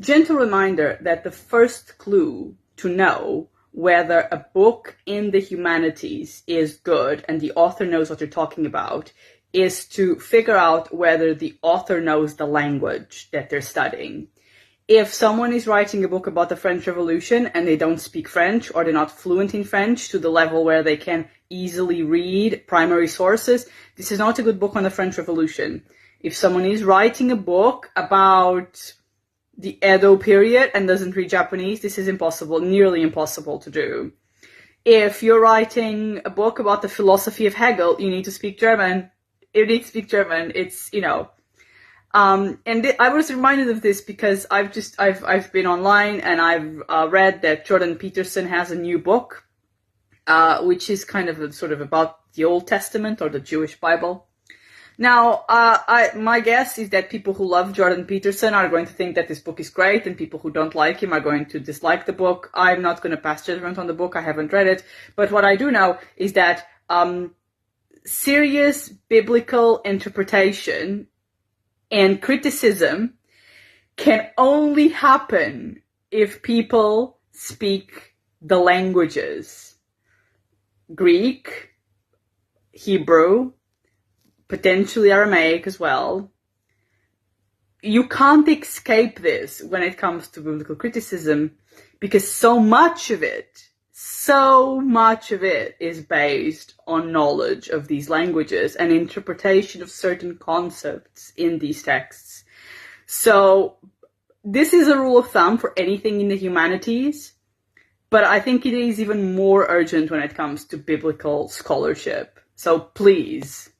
Gentle reminder that the first clue to know whether a book in the humanities is good and the author knows what you're talking about is to figure out whether the author knows the language that they're studying. If someone is writing a book about the French Revolution and they don't speak French or they're not fluent in French to the level where they can easily read primary sources, this is not a good book on the French Revolution. If someone is writing a book about the Edo period and doesn't read Japanese, this is impossible, nearly impossible to do. If you're writing a book about the philosophy of Hegel, you need to speak German. You need to speak German. It's, I was reminded of this because I've been online and I've read that Jordan Peterson has a new book, which is kind of sort of about the Old Testament or the Jewish Bible. Now, my guess is that people who love Jordan Peterson are going to think that this book is great, and people who don't like him are going to dislike the book. I'm not going to pass judgment on the book. I haven't read it. But what I do know is that serious biblical interpretation and criticism can only happen if people speak the languages. Greek, Hebrew, potentially Aramaic as well. You can't escape this when it comes to biblical criticism because so much of it is based on knowledge of these languages and interpretation of certain concepts in these texts. So this is a rule of thumb for anything in the humanities, but I think it is even more urgent when it comes to biblical scholarship. So please,